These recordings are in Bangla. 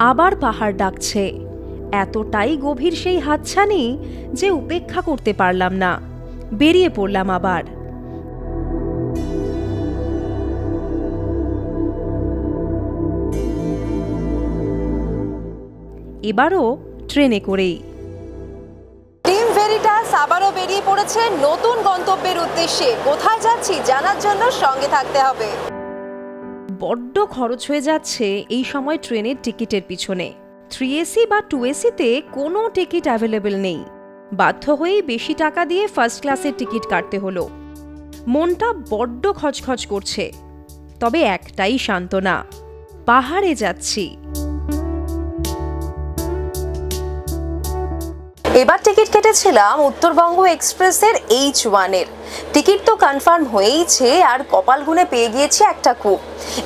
আবার পাহাড় ডাকছে। এতটাই গভীর সেই হাতছানি যে উপেক্ষা করতে পারলাম না, বেরিয়ে পড়লাম আবার। এবারও ট্রেনে করেই। টিম ভেরিটাস আবারও বেরিয়ে পড়েছে নতুন গন্তব্যের উদ্দেশ্যে। কোথায় যাচ্ছি জানার জন্য সঙ্গে থাকতে হবে। বড্ড খরচ হয়ে যাচ্ছে এই সময় ট্রেনের টিকিটের পিছনে। 3AC বা 2AC-তে কোনো টিকিট অ্যাভেলেবল নেই। বাধ্য হয়েই বেশি টাকা দিয়ে ফার্স্ট ক্লাসের টিকিট কাটতে হলো। মনটা বড্ড খচখচ করছে, তবে একটাই সান্ত্বনা, পাহাড়ে যাচ্ছি। এবার টিকিট কেটেছিলাম উত্তরবঙ্গ এক্সপ্রেসের H1-এর। টিকিট তো কনফার্ম হয়েইছে, আর কপাল গুনে পেয়ে গিয়েছি একটা কূপ।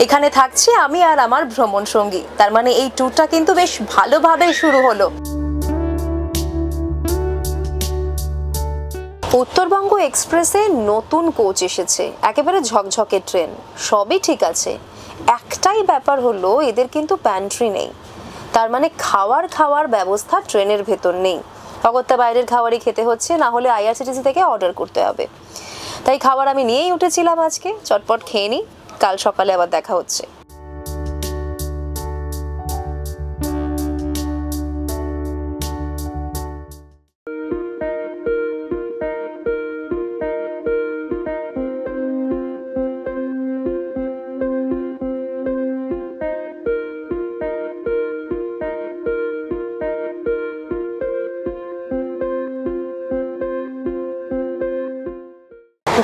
এখানে থাকছি আমি আর আমার ভ্রমণ সঙ্গী। তার মানে এই ট্যুরটা কিন্তু বেশ ভালোভাবে শুরু হলো। উত্তরবঙ্গ এক্সপ্রেসে নতুন কোচ এসেছে, একেবারে ঝকঝকে ট্রেন, সবই ঠিক আছে। একটাই ব্যাপার হলো এদের কিন্তু প্যান্ট্রি নেই। তার মানে খাওয়ার ব্যবস্থা ট্রেনের ভেতর নেই। অগত্যা বাইরের খাবারই খেতে হচ্ছে, না হলে IRCTC থেকে অর্ডার করতে হবে। তাই খাবার আমি নিয়েই উঠেছিলাম আজকে, চটপট খেয়ে নিই, কাল সকালে আবার দেখা হচ্ছে।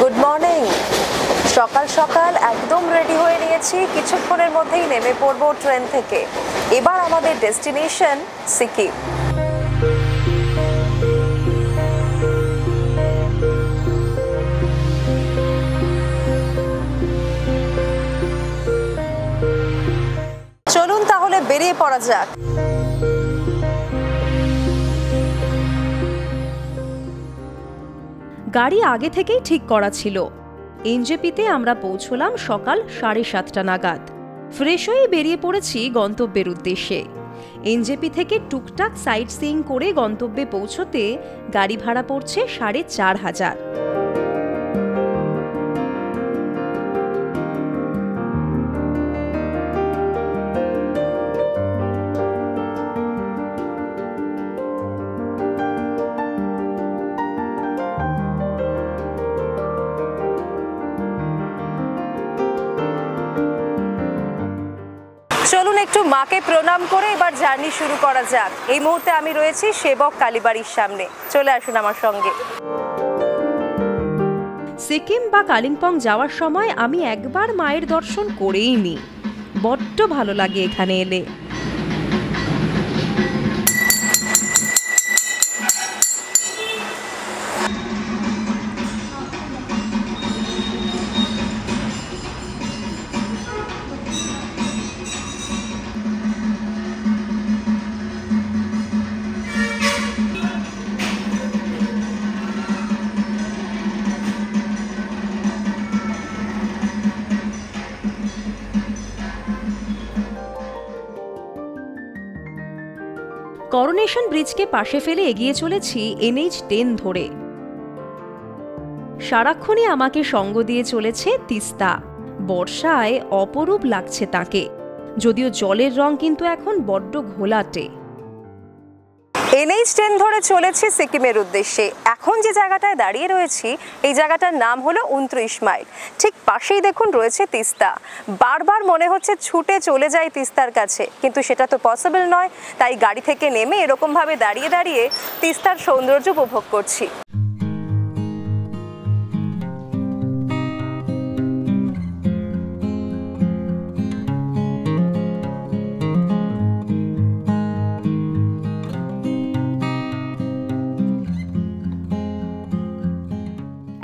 Good morning. সকাল সকাল একদম রেডি হয়ে নিয়েছি, কিছুক্ষণের মধ্যেই নেমে পড়বো ট্রেন থেকে। এবার আমাদের ডেস্টিনেশন সিকিম। চলুন তাহলে বেরিয়ে পড়া যাক। গাড়ি আগে থেকেই ঠিক করা ছিল। NJP-তে আমরা পৌঁছলাম সকাল 7:30 নাগাদ। ফ্রেশ হয়ে বেরিয়ে পড়েছি গন্তব্যের উদ্দেশ্যে। NJP থেকে টুকটাক সাইট সিইং করে গন্তব্যে পৌঁছতে গাড়ি ভাড়া পড়ছে 4,500। চলুন একটু মাকে প্রণাম করে এবার জার্নি শুরু করা যাক। এই মুহূর্তে আমি রয়েছি সেবক কালীবাড়ির সামনে, চলে আসুন আমার সঙ্গে। সিকিম বা কালিম্পং যাওয়ার সময় আমি একবার মায়ের দর্শন করেই নিই, বড্ড ভালো লাগে এখানে এলে। করোনেশন ব্রিজকে পাশে ফেলে এগিয়ে চলেছি NH10 ধরে। সারাক্ষণই আমাকে সঙ্গ দিয়ে চলেছে তিস্তা। বর্ষায় অপরূপ লাগছে তাকে, যদিও জলের রং কিন্তু এখন বড্ড ঘোলাটে। NH10 ধরে চলেছি সিকিমের উদ্দেশ্যে। এখন যে জায়গাটায় দাঁড়িয়ে রয়েছি এই জায়গাটার নাম হলো 29 মাইল। ঠিক পাশেই দেখুন রয়েছে তিস্তা। বারবার মনে হচ্ছে ছুটে চলে যাই তিস্তার কাছে, কিন্তু সেটা তো পসিবল নয়। তাই গাড়ি থেকে নেমে এরকম ভাবে দাঁড়িয়ে দাঁড়িয়ে তিস্তার সৌন্দর্য উপভোগ করছি।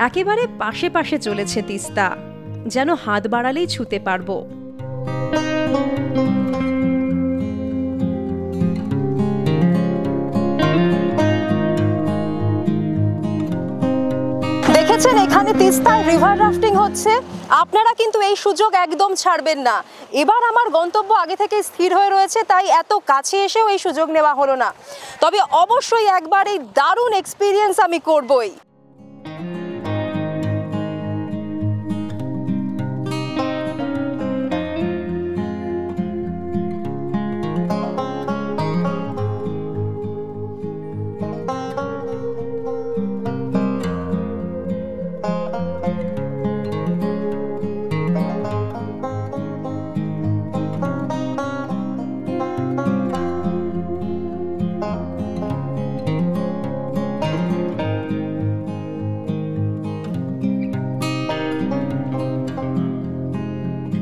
একেবারে পাশে পাশে চলেছে তিস্তা, যেন হাত বাড়ালেই ছুতে পারবো। দেখেছেন এখানে তিস্তায় রিভার রাফটিং হচ্ছে। আপনারা কিন্তু এই সুযোগ একদম ছাড়বেন না। এবার আমার গন্তব্য আগে থেকে স্থির হয়ে রয়েছে, তাই এত কাছে এসেও এই সুযোগ নেওয়া হলো না। তবে অবশ্যই একবার এই দারুণ এক্সপিরিয়েন্স আমি করবই।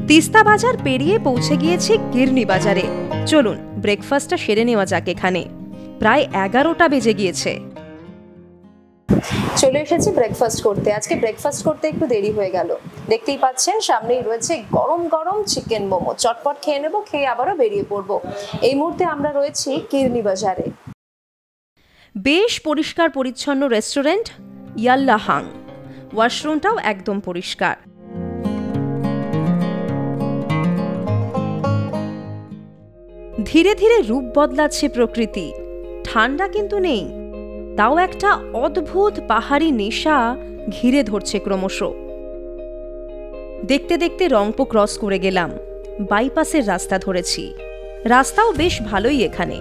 তিস্তা বাজার পেরিয়ে পৌঁছে গিয়েছি গিরনি বাজারে। চলুন ব্রেকফাস্টটা সেরে নেওয়া যাক। এখানে প্রায় 11টা বেজে গিয়েছে। চলে এসেছি ব্রেকফাস্ট করতে। আজকে ব্রেকফাস্ট করতে একটু দেরি হয়ে গেল। দেখতেই পাচ্ছেন সামনেই রয়েছে গরম গরম চিকেন মোমো। চটপট খেয়ে নেবো, খেয়ে আবারও বেরিয়ে পড়বো। এই মুহূর্তে আমরা রয়েছি গিরনি বাজারে। বেশ পরিষ্কার পরিচ্ছন্ন রেস্টুরেন্ট ইয়াল্লা হাং। ওয়াশরুমটাও একদম পরিষ্কার। ধীরে ধীরে রূপ বদলাচ্ছে প্রকৃতি। ঠান্ডা কিন্তু নেই, তাও একটা অদ্ভুত পাহাড়ি নেশা ঘিরে ধরছে ক্রমশ। দেখতে দেখতে রংপো ক্রস করে গেলাম, বাইপাসের রাস্তা ধরেছি। রাস্তাও বেশ ভালোই এখানে।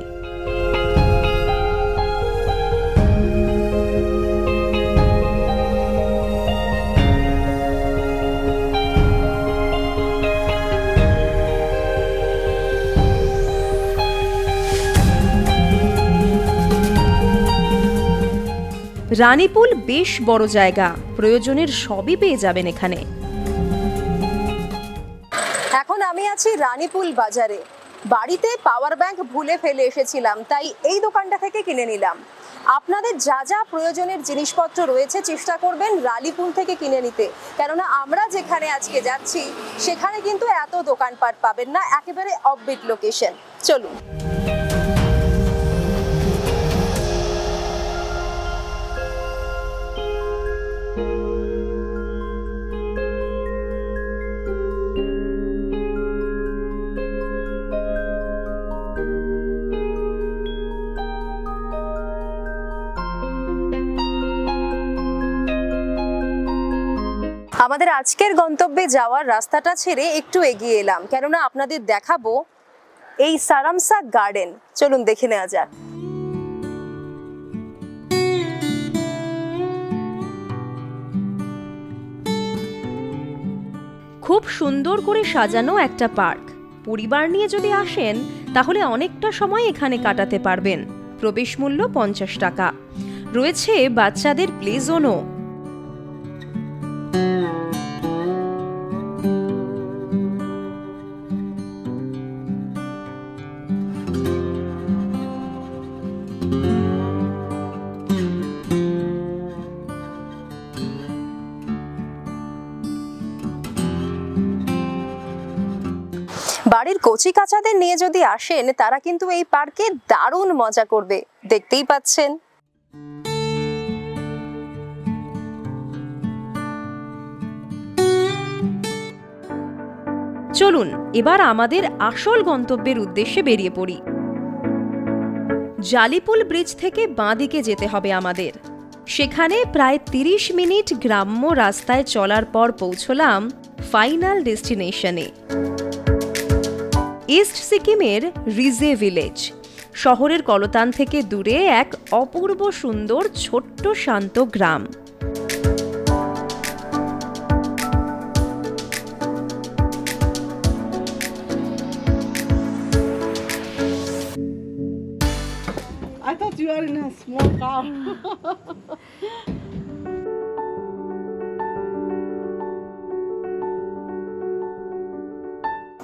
রানীপুল বেশ বড় জায়গা, প্রয়োজনের সবই পেয়ে যাবেন এখানে। এখন আমি আছি রানীপুল বাজারে। বাড়িতে পাওয়ার ব্যাংক ভুলে ফেলে এসেছিলাম, তাই এই দোকানটা থেকে কিনে নিলাম। আপনাদের যা যা প্রয়োজনের জিনিসপত্র রয়েছে চেষ্টা করবেন রানীপুল থেকে কিনে নিতে, কেননা আমরা যেখানে আজকে যাচ্ছি সেখানে কিন্তু এত দোকানপাট পাবেন না, একেবারে অফবিট লোকেশন। চলুন। আমাদের আজকের গন্তব্যে যাওয়ার রাস্তাটা ছেড়ে একটু এগিয়ে এলাম, কেননা আপনাদের দেখাবো এই সারামসা গার্ডেন। চলুন দেখে নেওয়া যাক। খুব সুন্দর করে সাজানো একটা পার্ক। পরিবার নিয়ে যদি আসেন তাহলে অনেকটা সময় এখানে কাটাতে পারবেন। প্রবেশ মূল্য 50 টাকা। রয়েছে বাচ্চাদের প্লে জোনও। বাড়ির কচি কাচাদের নিয়ে যদি আসেন তারা কিন্তু এই পার্কে দারুণ মজা করবে, দেখতেই পাচ্ছেন। চলুন এবার আমাদের আসল গন্তব্যের উদ্দেশ্যে বেরিয়ে পড়ি। জালিপুল ব্রিজ থেকে বাঁদিকে যেতে হবে আমাদের। সেখানে প্রায় 30 মিনিট গ্রাম্য রাস্তায় চলার পর পৌঁছলাম ফাইনাল ডেস্টিনেশনে, ইস্ট সিকিমের রিজে ভিলেজ। শহরের কলতান থেকে দূরে এক অপূর্ব সুন্দর ছোট্ট শান্ত গ্রাম। I thought you were in a small car.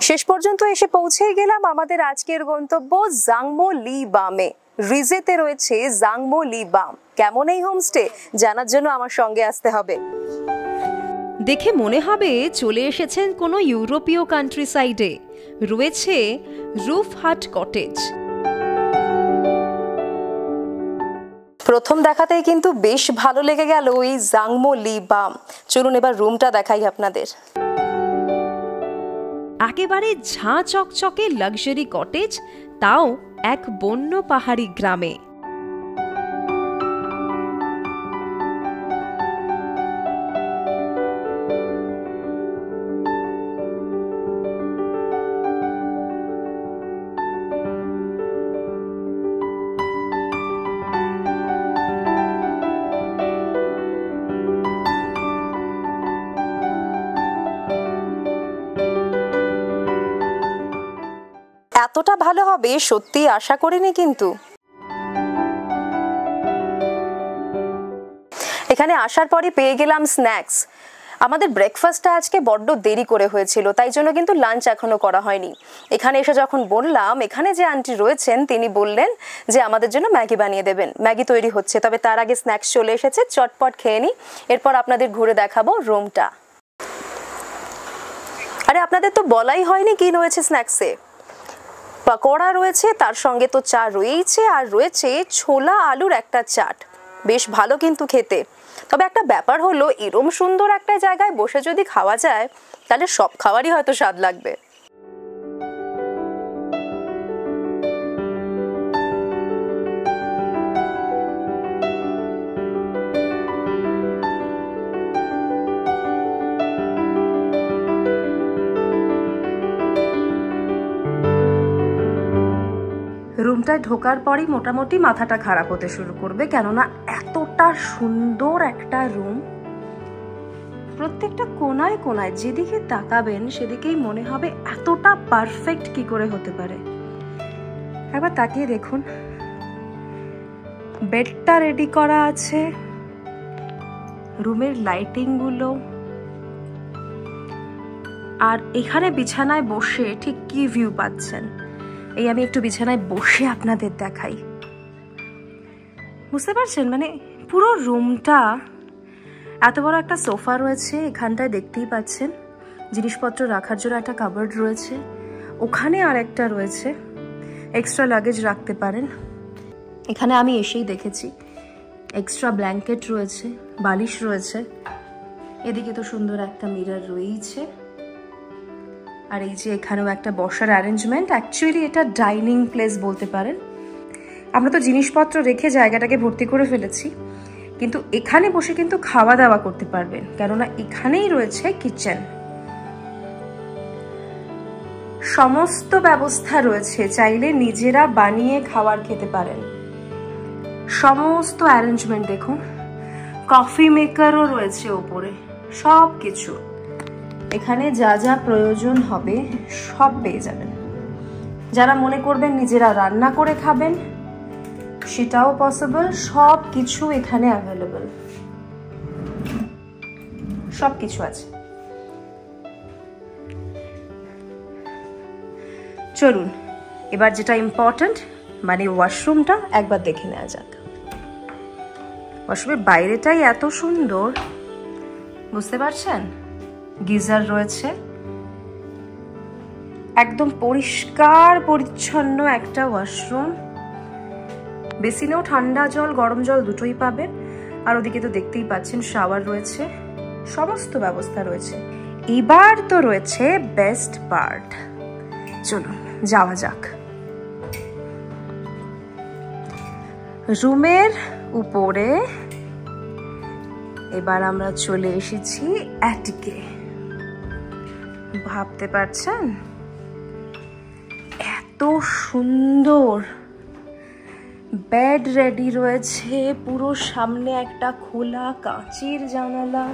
শেষ পর্যন্ত এসে পৌঁছে গেলাম আমাদের আজকের গন্তব্য জাংমো লি বামে। রিজেতে রয়েছে জাংমো লি বাম। কেমন এই হোমস্টে জানার জন্য আমার সঙ্গে আসতে হবে। দেখে মনে হবে চলে এসেছেন কোনো ইউরোপীয় কান্ট্রি সাইডে। রয়েছে রুফ হাট কটেজ। প্রথম দেখাতেই কিন্তু বেশ ভালো লেগে গেল এই জাংমো লি বাম। চলুন এবার রুমটা দেখাই আপনাদের। একেবারে ঝাঁ চকচকে লাক্সারি কটেজ, তাও এক বন্য পাহাড়ি গ্রামে। এতটা ভালো হবে সত্যি আশা করিনি। কিন্তু এখানে আসার পরে পেয়ে গেলাম স্ন্যাক্স। আমাদের ব্রেকফাস্টটা আজকে বড্ড দেরি করে হয়েছিল, তাই জন্য কিন্তু লাঞ্চ এখনো করা হয়নি। এখানে এসে যখন বললাম, এখানে যে আন্টি রয়েছেন তিনি বললেন যে আমাদের জন্য ম্যাগি বানিয়ে দেবেন। ম্যাগি তৈরি হচ্ছে, তবে তার আগে স্ন্যাক্স চলে এসেছে, চটপট খেয়ে নিই, এরপর আপনাদের ঘুরে দেখাবো রুমটা। আরে আপনাদের তো বলাই হয়নি কি রয়েছে স্ন্যাক্সে। পকোড়া রয়েছে, তার সঙ্গে তো চা রয়েছে, আর রয়েছে ছোলা আলুর একটা চাট। বেশ ভালো কিন্তু খেতে। তবে একটা ব্যাপার হলো, এরম সুন্দর একটা জায়গায় বসে যদি খাওয়া যায় তাহলে সব খাবারই হয়তো স্বাদ লাগবে। রুমটায় ঢোকার পরই মোটামুটি মাথাটা খারাপ হতে শুরু করবে, কেননা এতটা সুন্দর একটা রুম। প্রত্যেকটা কোনায় কোনায় যেদিকে তাকাবেন সেদিকেই মনে হবে এতটা পারফেক্ট কি করে হতে পারে। একবার তাকিয়ে দেখুন, বেডটা রেডি করা আছে, রুমের লাইটিং গুলো, আর এখানে বিছানায় বসে ঠিক কি ভিউ পাচ্ছেন। এই আমি একটু বিছানায় বসে আপনাদের দেখাই, বুঝতে পারছেন? মানে পুরো রুমটা, এত বড় একটা সোফা রয়েছে এখানটায় দেখতেই পাচ্ছেন, জিনিসপত্র রাখার জন্য একটা কাবার্ড রয়েছে, ওখানে আর একটা রয়েছে, এক্সট্রা লাগেজ রাখতে পারেন। এখানে আমি এসেই দেখেছি এক্সট্রা ব্ল্যাঙ্কেট রয়েছে, বালিশ রয়েছে, এদিকে তো সুন্দর একটা মিরর রয়েছে, আর এই যে এখানেও একটা বসার অ্যারেঞ্জমেন্ট। অ্যাকচুয়ালি এটা ডাইনিং প্লেস বলতে পারেন। আমরা তো জিনিসপত্র রেখে জায়গাটাকে ভর্তি করে ফেলেছি, কিন্তু এখানে বসে কিন্তু খাওয়া দাওয়া করতে পারবেন, কেননা এখানেই রয়েছে কিচেন। সমস্ত ব্যবস্থা রয়েছে, চাইলে নিজেরা বানিয়ে খাবার খেতে পারেন। সমস্ত অ্যারেঞ্জমেন্ট দেখুন, কফি মেকারও রয়েছে ওপরে, সব কিছু। এখানে যা যা প্রয়োজন হবে সব পেয়ে যাবেন। যারা মনে করবেন নিজেরা রান্না করে খাবেন সেটাও পসিবল, সব কিছু এখানে অ্যাভেলেবল, সব কিছু আছে। চলুন এবার যেটা ইম্পর্ট্যান্ট, মানে ওয়াশরুমটা একবার দেখে নেওয়া যাক। ওয়াশরুমের বাইরেটাই এত সুন্দর, বুঝতে পারছেন? গিজার রয়েছে, একদম পরিষ্কার পরিচ্ছন্ন একটা ওয়াশরুম। বেসিনেও ঠান্ডা জল গরম জল দুটোই পাবেন, আর ওদিকে তো দেখতেই পাচ্ছেন শাওয়ার রয়েছে, সমস্ত ব্যবস্থা রয়েছে। এবার তো রয়েছে বেস্ট পার্ট, চলুন যাওয়া যাক। রুমের উপরে এবার আমরা চলে এসেছি অ্যাটিকে। ভাবতে পারছেন এত সুন্দর বেড রেডি রয়েছে, পুরো সামনে একটা খোলা কাঁচের জানালা,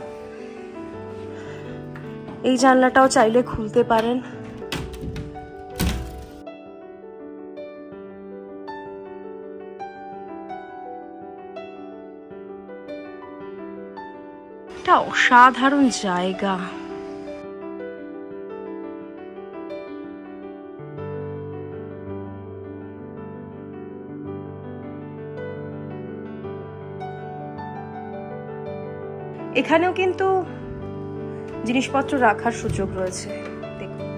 এই জানলাটাও চাইলে খুলতে পারেন। এটা অসাধারণ জায়গা। এখানেও কিন্তু জিনিসপত্র রাখার সুযোগ রয়েছে, দেখুন।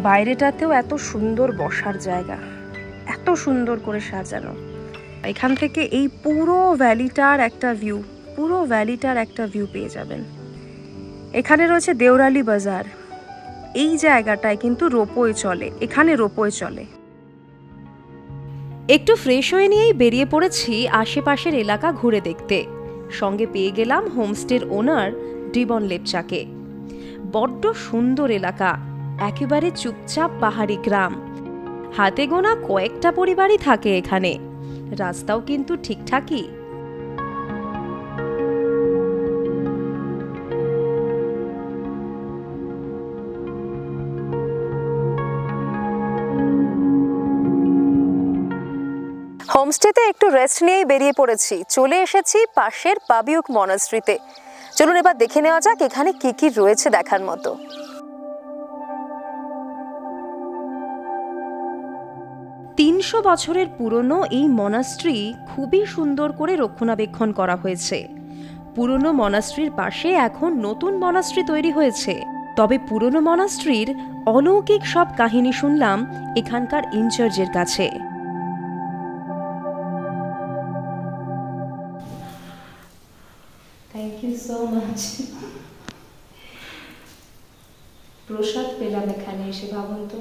বাইরেটাতেও এত সুন্দর বসার জায়গা, এত সুন্দর করে সাজানো। এখান থেকে এই পুরো ভ্যালিটার একটা ভিউ পেয়ে যাবেন। এখানে রয়েছে দেওরালি বাজার। এই জায়গাটায় কিন্তু রোপওয়ে চলে, এখানে রোপওয়ে চলে। একটু ফ্রেশ হয়ে নিয়েই বেরিয়ে পড়েছি আশেপাশের এলাকা ঘুরে দেখতে। সঙ্গে পেয়ে গেলাম হোমস্টের ওনার ডিবন লেপচাকে। বড্ড সুন্দর এলাকা, একেবারে চুপচাপ পাহাড়ি গ্রাম। হাতে গোনা কয়েকটা পরিবারই থাকে এখানে। রাস্তাও কিন্তু ঠিকঠাকই। হোমস্টেতে একটু রেস্ট নিয়েই বেরিয়ে পড়েছি। চলে এসেছি পাশের পাবিউক মনাস্ট্রিতে। চলুন এবার দেখে নেওয়া যাক এখানে কি কি রয়েছে দেখার মতো। 300 বছরের পুরনো এই মনাস্ট্রি খুবই সুন্দর করে রক্ষণাবেক্ষণ করা হয়েছে। পুরনো মনাস্ট্রির পাশে এখন নতুন মনাস্ট্রি তৈরি হয়েছে। তবে পুরনো মনাস্ট্রির অলৌকিক সব কাহিনী শুনলাম এখানকার ইনচার্জের কাছে। Thank you so much. প্রসাদ পেলাম এখানে এসে। ভাবুন তো,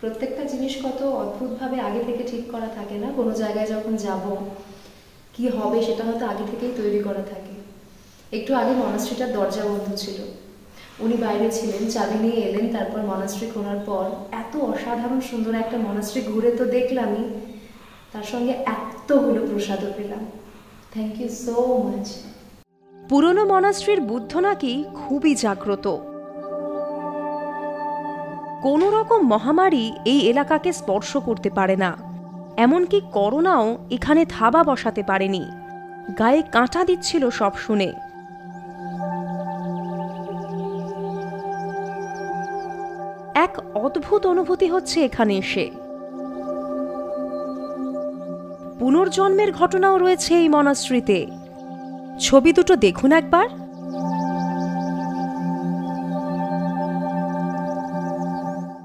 প্রত্যেকটা জিনিস কত অদ্ভুতভাবে আগে থেকে ঠিক করা থাকে না। কোনো জায়গায় যখন যাব কি হবে সেটা হয়তো আগে থেকেই তৈরি করা থাকে। একটু আগে মনাস্ট্রিটার দরজা বন্ধ ছিল, উনি বাইরে ছিলেন, চাবি নিয়ে এলেন। তারপর মনাস্ট্রি খোলার পর এত অসাধারণ সুন্দর একটা মনাস্ট্রি ঘুরে তো দেখলামই, তার সঙ্গে এতগুলো প্রসাদও পেলাম। Thank you so much. পুরনো মনাস্ট্রির বুদ্ধ নাকি খুবই জাগ্রত। কোনো রকম মহামারী এই এলাকাকে স্পর্শ করতে পারে না। এমনকি করোনাও এখানে থাবা বসাতে পারেনি। গায়ে কাঁটা দিচ্ছিল সব শুনে। এক অদ্ভুত অনুভূতি হচ্ছে এখানে এসে। পুনর্জন্মের ঘটনাও রয়েছে এই মনাস্ট্রিতে। ছবি দুটো দেখুন একবার।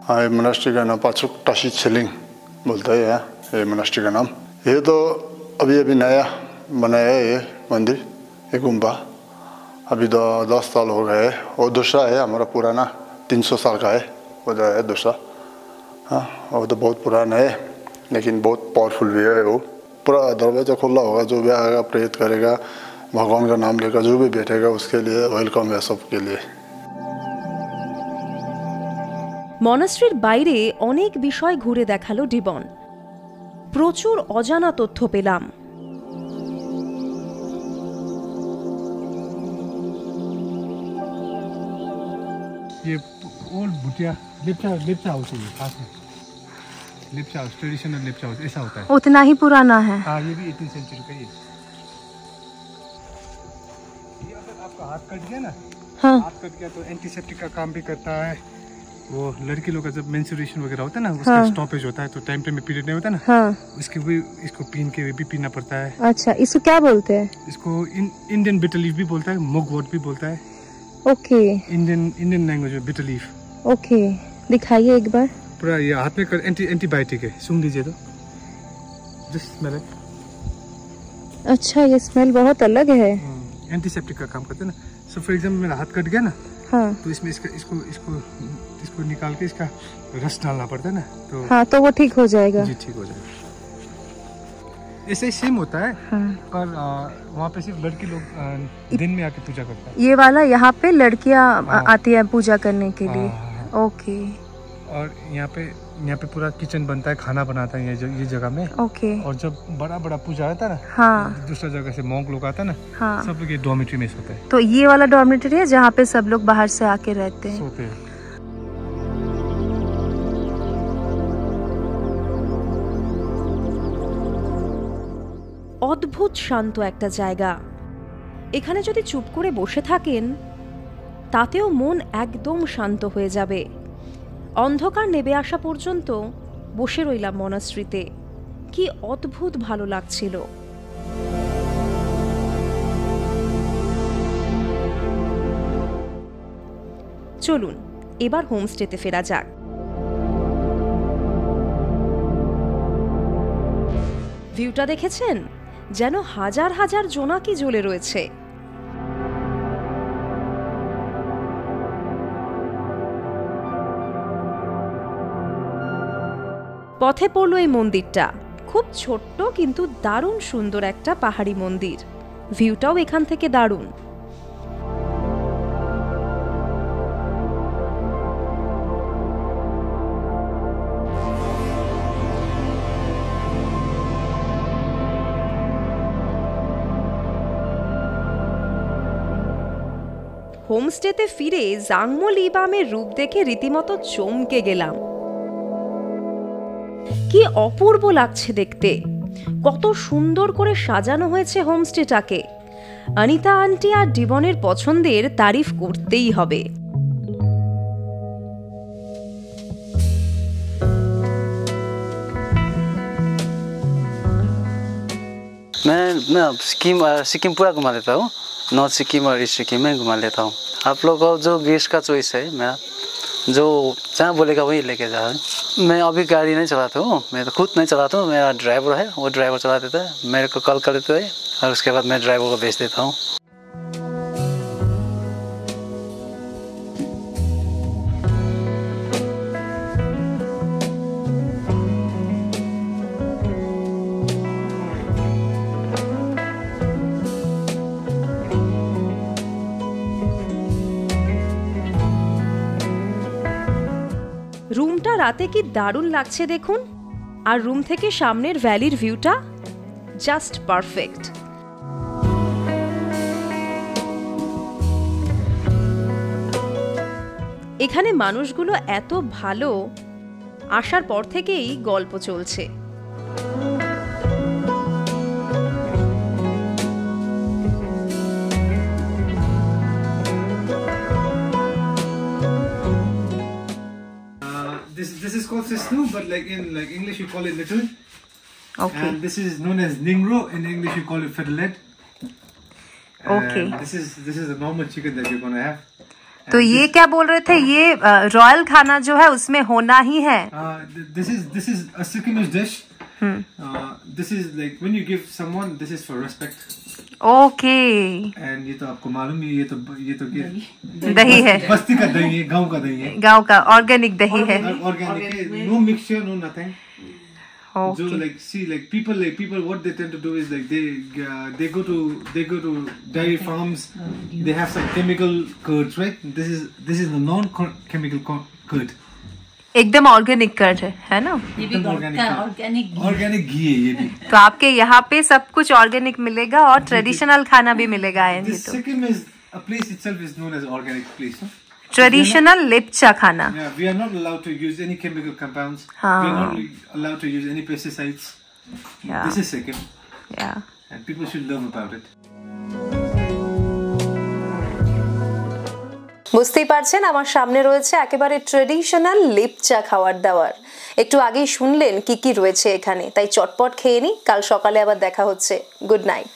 हाँ, ये मोनास्ट्री का नाम पाचुक टाशी छिलिंग बोलता है यहाँ, ये मोनास्ट्री का नाम। ये तो अभी अभी नया बनाया है ये मंदिर, ये गुम्बा। अभी तो 10 साल हो गए। और दूसरा है हमारा पुराना 300 साल का है, वो जो है दूसरा। हाँ, वो तो बहुत पुराना है लेकिन बहुत पावरफुल भी है। वो पूरा दरवाज़ा खुला होगा, जो भी आएगा प्रेयर करेगा, भगवान का नाम लेकर जो भी बैठेगा उसके लिए वेलकम है सबके लिए। মনাস্ট্রির বাইরে অনেক বিষয় ঘুরে দেখালো ডিবন। প্রচুর অজানা তথ্য পেলাম। ये ओल्ड भुटिया लेप्चा हाउस है, खास में Lepcha house, traditional Lepcha house ऐसा होता है। उतना ही पुराना है। हाँ, ये भी 18th सेंचुरी का ही है। ये अगर आपका हाथ कट गया ना, हाँ। हाथ कट गया तो एंटीसेप्टिक का काम भी करता है। वो लड़की लोग का जब मेंस्ट्रुएशन वगैरह होता है ना, उसका स्टॉपेज होता है तो टाइम में पीरियड नहीं होता ना, हाँ। उसके भी इसको पीन के भी पीना पड़ता है। अच्छा, इसको क्या बोलते हैं? इसको इंडियन बिटर लीफ भी बोलता है, मुगवट भी बोलता है। ओके, इंडियन लैंग्वेज में बिटर लीफ। ओके, दिखाइए एक बार। पूरा ये हाथ में कर एंटीबायोटिक है, सूंघ लीजिए तो जस्ट स्मेल है। अच्छा, ये स्मेल बहुत अलग है। एंटीसेप्टिक का काम करते हैं ना। सो फॉर एग्जांपल मेरा हाथ कट गया ना, हाँ। तो इसमें इसको निकाल के इसका रस डालना पड़ता है ना, तो हाँ, तो वो ठीक हो जाएगा। जी ठीक हो जाएगा। ऐसे ही सेम होता है, हाँ। पर वहाँ पे सिर्फ लड़की लोग दिन में आके पूजा करता है। ये वाला यहाँ पे लड़कियाँ आती है पूजा करने के लिए। हाँ। ओके, और यहाँ पे पूरा किचन बनता है, खाना बनाता है ये जगह में। ओके। और जब बड़ा पूजा आता है ना, हाँ। दूसरा जगह से मॉन्क लोग आता है ना, हाँ। सब लोग ये डॉर्मेट्री में सोते हैं। तो ये वाला डॉर्मेटरी है जहाँ पे सब लोग बाहर से आके रहते हैं। सोते हैं। অদ্ভুত শান্ত একটা জায়গা। এখানে যদি চুপ করে বসে থাকেন তাতেও মন একদম শান্ত হয়ে যাবে। অন্ধকার নেমে আসা পর্যন্ত বসে রইলাম মনাস্ট্রিতে। কি অদ্ভুত ভালো লাগছিল। চলুন এবার হোমস্টেতে ফেরা যাক। ভিউটা দেখেছেন? যেন হাজার হাজার জোনাকি জ্বলে রয়েছে। পথে পড়ল এই মন্দিরটা। খুব ছোট্ট কিন্তু দারুণ সুন্দর একটা পাহাড়ি মন্দির। ভিউটাও এখান থেকে দারুণ। হোমস্টেতে ফিরে জাংমো লিবামের রূপ দেখে রীতিমতো চমকে গেলাম। কি অপূর্ব লাগছে দেখতে, কত সুন্দর করে সাজানো হয়েছে হোমস্টেটাকে। অনিতা আন্টি আর ডিবনের পছন্দের তারিফ করতেই হবে। मैं सिक्किम पूरा घुमा देता हूँ। नॉर्थ सिक्किम और ईस्ट सिक्किम में घुमा लेता हूँ। आप लोग को जो गेस्ट का चॉइस है, मेरा जो जहाँ बोलेगा वही लेके जा। मैं अभी गाड़ी नहीं चलाता हूँ, मैं तो खुद नहीं चलाता हूँ, मेरा ड्राइवर है, वो ड्राइवर चला देता है। मेरे को कॉल कर देता है और उसके बाद मैं ड्राइवर को भेज देता हूँ। রুমটা রাতে কি দারুণ লাগছে দেখুন। আর রুম থেকে সামনের ভ্যালির ভিউটা জাস্ট পারফেক্ট। এখানে মানুষগুলো এত ভালো, আসার পর থেকেই গল্প চলছে। This is called Sisnu, but in English you call it little. Okay. And this is known as Ningro. In English you call it fiddlehead. Okay. This is the normal chicken that you're gonna have. तो ये क्या बोल रहे थे, ये रॉयल खाना जो है उसमें होना ही है? This is a Sikkimish dish. This is like when you give someone, this is for respect. Okay. And ये तो आपको मालूम है, ये तो दही है, बस्ती का दही है, गांव का दही है, गांव का ऑर्गेनिक दही है। organic है, no mixture, no nothing. So people what they tend to do is like they go to dairy farms, they have some chemical curds, right? This is the non-chemical curd. एकदम ऑर्गेनिक कर्ड है ना? ये भी ऑर्गेनिक घी है ये भी। तो आपके यहाँ पे सब कुछ ऑर्गेनिक मिलेगा और ट्रेडिशनल खाना भी मिलेगा। This Sikkim is a place itself is known as organic place. No? Traditional Lepcha खाना। Yeah, we are not allowed to use any chemical compounds. हाँ. We are not allowed to use any pesticides. Yeah. This is Sikkim, Yeah. and people should learn about it. বুঝতেই পারছেন আমার সামনে রয়েছে একেবারে ট্রেডিশনাল লেপচা খাওয়ার দাওয়ার। একটু আগেই শুনলেন কি কি রয়েছে এখানে, তাই চটপট খেয়ে নি, কাল সকালে আবার দেখা হচ্ছে। Good night.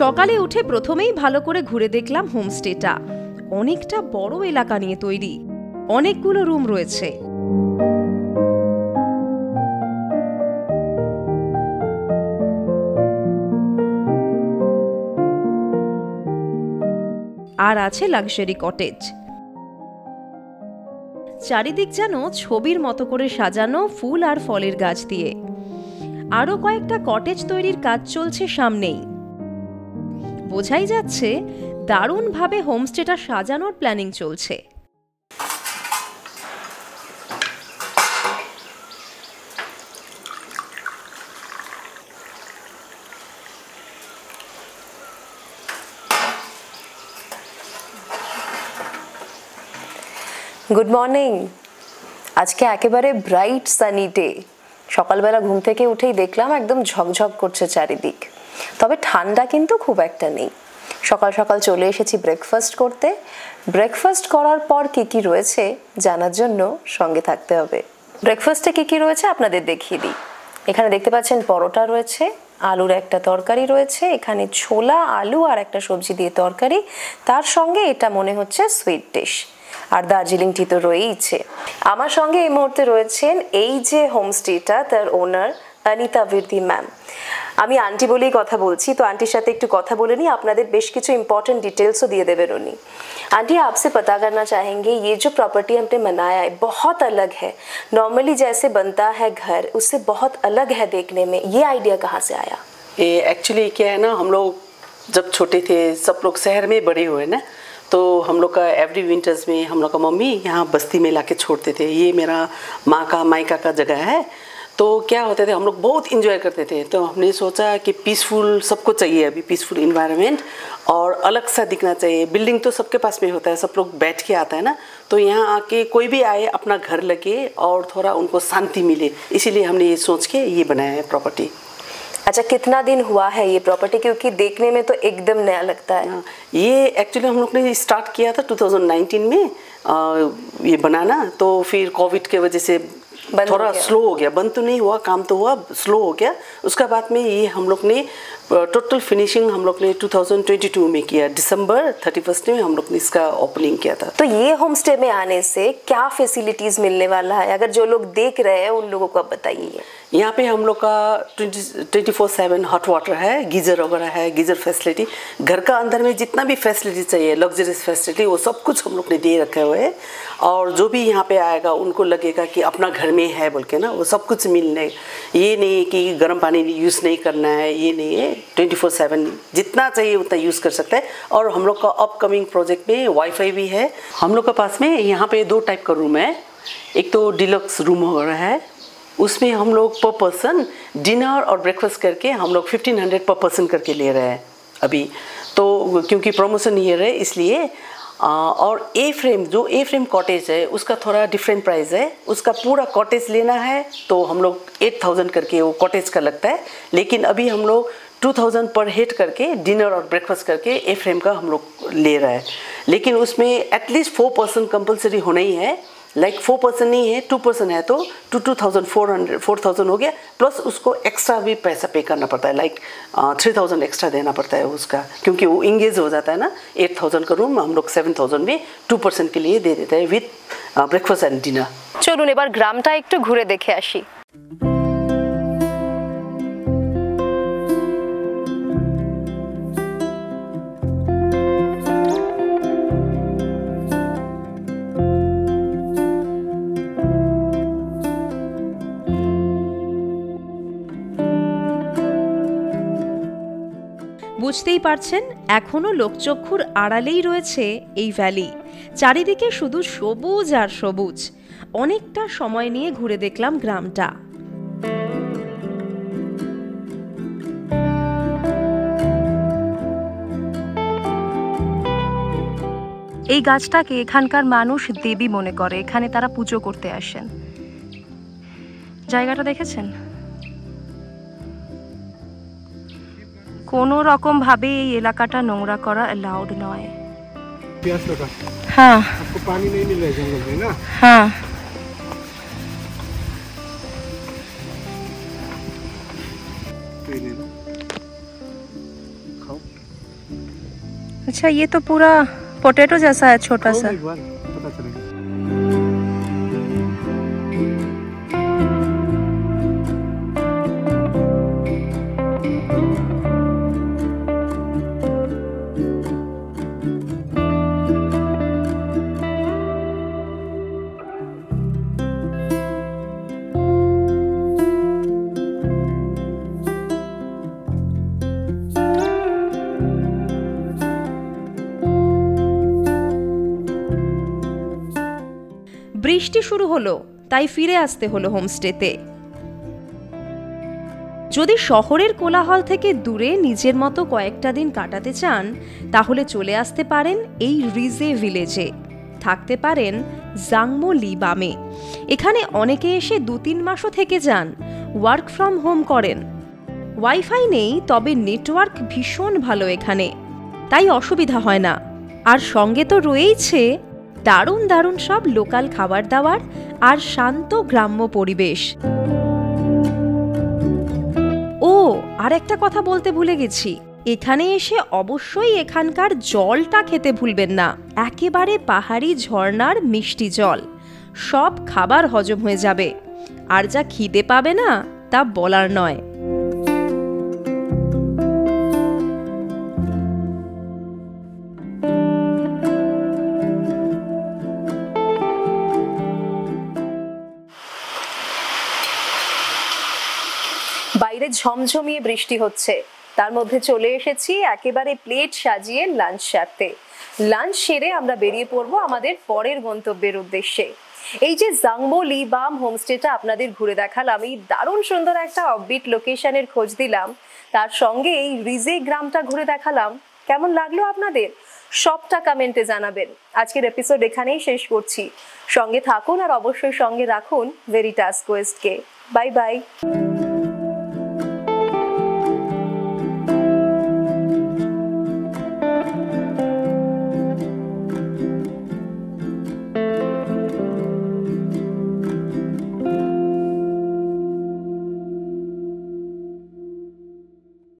সকালে উঠে প্রথমেই ভালো করে ঘুরে দেখলাম হোমস্টেটা। অনেকটা বড় এলাকা নিয়ে তৈরি, অনেকগুলো রুম রয়েছে। আর আছে লাক্সারি কটেজ। চারিদিক যেন ছবির মতো করে সাজানো ফুল আর ফলের গাছ দিয়ে। আরও কয়েকটা কটেজ তৈরির কাজ চলছে সামনেই। বোঝাই যাচ্ছে দারুণভাবে হোমস্টেটা সাজানোর প্ল্যানিং চলছে। Good morning. আজকে একেবারে ব্রাইট সানি ডে। সকালবেলা ঘুম থেকে উঠেই দেখলাম একদম ঝকঝক করছে চারিদিক, তবে ঠান্ডা কিন্তু খুব একটা নেই। সকাল সকাল চলে এসেছি ব্রেকফাস্ট করতে। ব্রেকফাস্ট করার পর কি কি রয়েছে জানার জন্য সঙ্গে থাকতে হবে। ব্রেকফাস্টে কি কি রয়েছে আপনাদের দেখিয়ে দিই। এখানে দেখতে পাচ্ছেন পরোটা রয়েছে, আলুর একটা তরকারি রয়েছে, এখানে ছোলা আলু আর একটা সবজি দিয়ে তরকারি, তার সঙ্গে এটা মনে হচ্ছে সুইট ডিশ, আর দার্জিলিং টি তো রয়েইছে। আমার সঙ্গে এই মুহূর্তে রয়েছেন এই যে হোমস্টেটা, তার ওনার অনিতা বৃদ্ধি ম্যাম। আমি আন্টি বলেই কথা বলছি, তো আন্টির সাথে একটু কথা বলে নিই, আপনাদের বেশ কিছু इंपॉर्टेंट डिटेल्सও দিয়ে देवें उन्हीं। आंटी आपसे पता करना चाहेंगे ये जो प्रॉपर्टी हमने बनाया है बहुत अलग है, नॉर्मली जैसे बनता है घर उससे बहुत अलग है देखने में, ये आइडिया कहाँ से आया? ये एक्चुअली क्या है ना, हम लोग जब छोटे थे सब लोग शहर में बड़े हुए ना, तो हम लोग का एवरी विंटर्स में हम लोग का मम्मी यहाँ बस्ती में लाके छोड़ते थे। ये मेरा माँ का मायका का जगह है, तो क्या होते थे हम लोग बहुत इंजॉय करते थे। तो हमने सोचा कि पीसफुल सबको चाहिए, अभी पीसफुल इन्वायरमेंट और अलग सा दिखना चाहिए। बिल्डिंग तो सबके पास में होता है, सब लोग बैठ के आता है ना, तो यहाँ आके कोई भी आए अपना घर लगे और थोड़ा उनको शांति मिले, इसीलिए हमने ये सोच के ये बनाया है प्रॉपर्टी। अच्छा, कितना दिन हुआ है ये प्रॉपर्टी? क्योंकि देखने में तो एकदम नया लगता है। ये एक्चुअली हम लोग ने स्टार्ट किया था 2019 में ये बनाना, तो फिर कोविड के वजह से थोड़ा स्लो हो गया। बंद तो नहीं हुआ, काम तो हुआ, स्लो हो गया। उसके बाद में ये हम लोग ने टोटल फिनिशिंग हम लोग ने 2022 में किया, दिसंबर 31 में हम लोग ने इसका ओपनिंग किया था। तो ये होमस्टे में आने से क्या फैसिलिटीज मिलने वाला है, अगर जो लोग देख रहे हैं उन लोगों को आप बताइए। यहाँ पे हम लोग का 24/7 हॉट वाटर है, गीजर वगैरह है, गीजर फैसिलिटी। घर का अंदर में जितना भी फैसिलिटी चाहिए लग्जरियस फैसिलिटी वो सब कुछ हम लोग ने दे रखे हुए हैं। और जो भी यहाँ पे आएगा उनको लगेगा कि अपना घर में है बोल के ना, वो सब कुछ मिलने। ये नहीं है कि गर्म पानी यूज़ नहीं करना है, ये नहीं है। 24/7 जितना चाहिए उतना यूज़ कर सकता है। और हम लोग का अपकमिंग प्रोजेक्ट में वाईफाई भी है। हम लोग के पास में यहाँ पे 2 टाइप का रूम है। एक तो डिलक्स रूम हो रहा है, उसमें हम लोग पर पर्सन डिनर और ब्रेकफास्ट करके हम लोग 1500 पर पर्सन करके ले रहे हैं अभी, तो क्योंकि प्रमोशन ईयर है इसलिए। और ए फ्रेम कॉटेज है उसका थोड़ा डिफरेंट प्राइस है। उसका पूरा कॉटेज लेना है तो हम लोग 8000 करके वो कॉटेज का लगता है, लेकिन अभी हम लोग 2000 पर हेड करके डिनर और ब्रेकफास्ट करके ए फ्रेम का हम लोग ले रहा है। लेकिन उसमें एटलीस्ट 4 पर्सन कंपलसरी होना ही है। लाइक 4 पर्सन नहीं है, 2 पर्सन है तो 4,000 हो गया, प्लस उसको एक्स्ट्रा भी पैसा पे करना पड़ता है। लाइक 3000 एक्स्ट्रा देना पड़ता है उसका, क्योंकि वो इंगेज हो जाता है ना। 8000 का रूम हम लोग 7000 में 2 पर्सन के लिए दे देते हैं विथ ब्रेकफास्ट एंड डिनर। চলুন এবার গ্রামটা একটু ঘুরে দেখে আসি। বুঝতেই পারছেন এখনো লোকচক্ষুর আড়ালেই রয়েছে এই ভ্যালি। চারিদিকে শুধু সবুজ আর সবুজ। অনেকটা সময় নিয়ে ঘুরে দেখলাম গ্রামটা। এই গাছটাকে এখানকার মানুষ দেবী মনে করে, এখানে তারা পুজো করতে আসেন। জায়গাটা দেখেছেন? কোনো রকম ভাবে এই এলাকাটা নোংরা করা অ্যালাউড নয়। प्यास लगा? हाँ। आपको पानी नहीं मिल रहा है जंगल में ना? हाँ। तो ये ले लो, खाओ। अच्छा, ये तो पूरा पोटैटो जैसा है, छोटा सा। एक बार पता चलेगा। শুরু হলো, তাই ফিরে আসতে হলো হোমস্টেতে। যদি শহরের কোলাহল থেকে দূরে নিজের মতো কয়েকটা দিন কাটাতে চান, তাহলে চলে আসতে পারেন এই রিজে ভিলেজে, থাকতে পারেন জাংমো লিবামে। এখানে অনেকে এসে 2-3 মাসও থেকে যান, ওয়ার্ক ফ্রম হোম করেন। ওয়াইফাই নেই, তবে নেটওয়ার্ক ভীষণ ভালো এখানে, তাই অসুবিধা হয় না। আর সঙ্গে তো রয়েইছে দারুণ দারুণ সব লোকাল খাবার দাবার আর শান্ত গ্রাম্য পরিবেশ। ও, আর একটা কথা বলতে ভুলে গেছি, এখানে এসে অবশ্যই এখানকার জলটা খেতে ভুলবেন না। একেবারে পাহাড়ি ঝর্ণার মিষ্টি জল, সব খাবার হজম হয়ে যাবে। আর যা খিদে পাবে না তা বলার নয়। বাইরে ঝমঝমিয়ে বৃষ্টি হচ্ছে, তার মধ্যে চলে এসেছি একেবারে প্লেট সাজিয়ে লাঞ্চ সারতে। লাঞ্চ সেরে আমরা বেরিয়ে পড়বো আমাদের পরের গন্তব্যের উদ্দেশ্যে। এই যে জাংমো লিবাম হোমস্টেটা আপনাদের ঘুরে দেখালাম, এই দারুণ সুন্দর একটা অফবিট লোকেশনের খোঁজ দিলাম, তার সঙ্গে এই রিজে গ্রামটা ঘুরে দেখালাম, কেমন লাগলো আপনাদের সবটা কমেন্টে জানাবেন। আজকের এপিসোড এখানেই শেষ করছি। সঙ্গে থাকুন আর অবশ্যই সঙ্গে রাখুন ভেরিটাস কোয়েস্টকে। Bye bye.